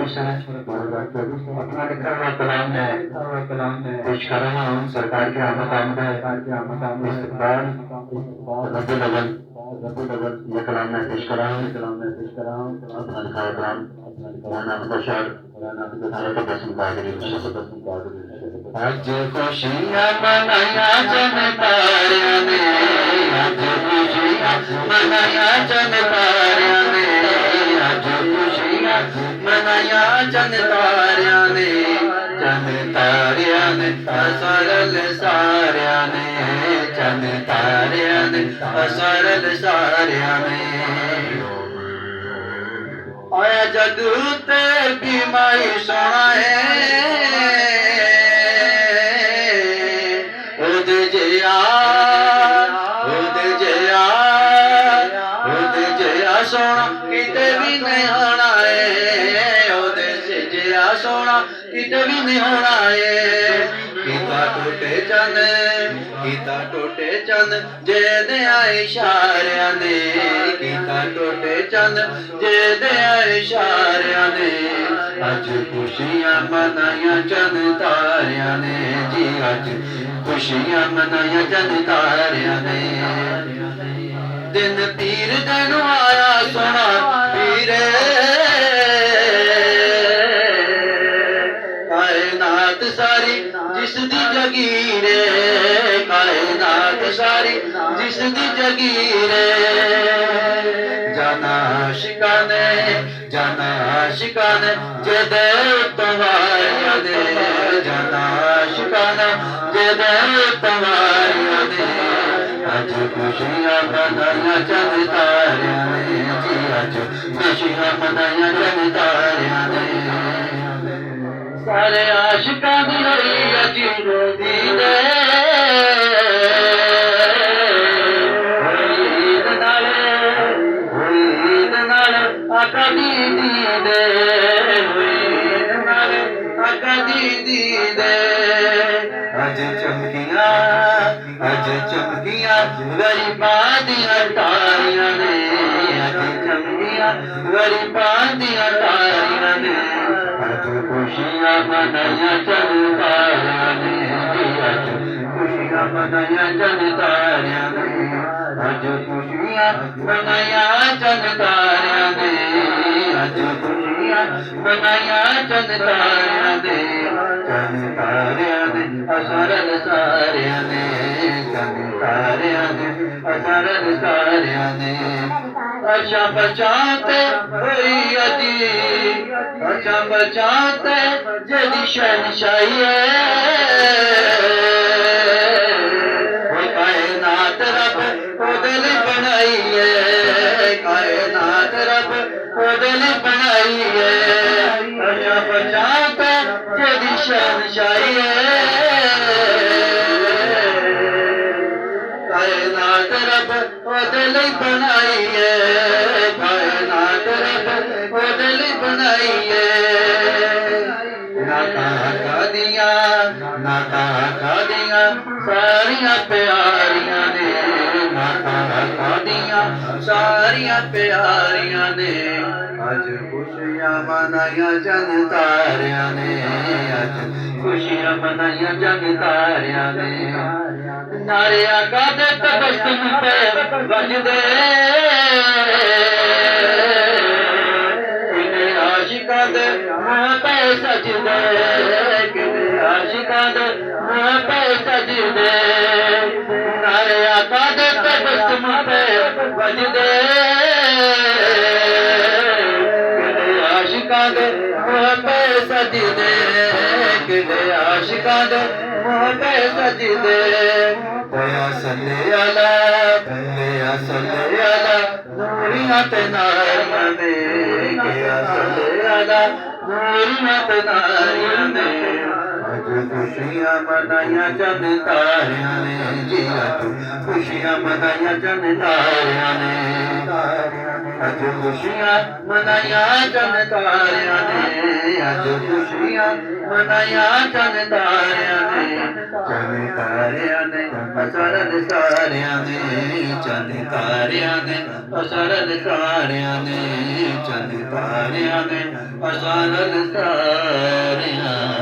अपना लिखा हुआ कलाम है पेश कर रहा हूँ सरकार के आमद इस्तकबाल रब्बुल अव्वल ये कलाम मैं पेश कर रहा हूँ अपना लिखा हुआ कलाम मौलाना मुबशर आज खुशियाँ मनाया जन तारियां ने आज खुशियाँ मनाया जन तारियां ने आज खुशियाँ मनाया जन तारियां ने सरल सारियां ने जन तारियां ने सरल सारियां ने आया जदू ते बीमारी सोना है सोना किते भी नहीं होना है ओदे से जिया सोना किते भी नहीं होना है कीता टूटे चंद जे दे आए इशारियां ने कीता टूटे चंद जे दे आए इशारियां ने अज खुशियां मनाया चंद तारियां ने जी अज खुशियां मनाया चंद तारियां ने दिन पीर दिन आया सोना पीरे कायनात सारी जिस दी जगीरे कायनात सारी जिस दी जगीरे जाना शिकाने जदे तुम्हारिया दे जाना शिकाने जदे तुम्हारिया दे आज खुशियाँ मनाया जन तारियां ने जी आज खुशियाँ मनाया जन तारियां ने सारे आशिकां दी होई अज दीदे ईद नाल आका दी दीदे ईद नाल आका दी दीदे अज चमकियां गरीबां दियां तारियां ने अज चमकियां गरीबां दियां तारियां ने अज खुशियां मनाया जन तारियां ने अज खुशियां मनाया जन तारियां ने अज खुशियां मनाया जन तारियां ने अज खुशियां मनाया जन तारियां ने सरल सारियां ने जन तारियां ने सरल सारियां ने अच्छा बचाते होई अजी अच्छा बचाते जदी शहनशाही है कायनात रब ओदल बनाई है कायनात रब ओदल बनाई है अच्छा बचाते जदी शहनशाही है कायनात रब ओदल बनाई है कायनात रब ओदल बनाई है नाता दियां सारियां प्यारियां ने नाता दियां सारियां प्यारियां ने अज खुशियां मनाया जन तारियां ने अज खुशियां मनाया जन तारियां ने नारे आका दे तबस्सुम पे वजदे किने आशिकां दे मुंह पे सजदे किने आशिकां दे मुंह पे सजदे नारे आका दे तबस्सुम पे वजदे किने आशिकां दे मुंह पे सजदे किने आशिकां दे मुंह पे सजदे दया सल्ले अला नूरियां ते नारियां ने दया सल्ले अला नूरियां ते नारियां ने अज खुशियां मनाया जन तारियां ने जी अज खुशियां मनाया जन तारियां ने ਅੱਜ ਖੁਸ਼ੀਆਂ ਮਨਾਈਆਂ ਚੰਨ ਤਾਰਿਆਂ ਨੇ, ਅੱਜ ਖੁਸ਼ੀਆਂ ਮਨਾਈਆਂ ਚੰਨ ਤਾਰਿਆਂ ਨੇ, ਚੰਨ ਤਾਰਿਆਂ ਨੇ ਅਸਰਨ ਸਾਰਿਆਂ ਨੇ, ਚੰਨ ਤਾਰਿਆਂ ਨੇ ਅਸਰਨ ਸਾਰਿਆਂ ਨੇ, ਚੰਨ ਤਾਰਿਆਂ ਨੇ ਅਸਰਨ ਸਾਰਿਆਂ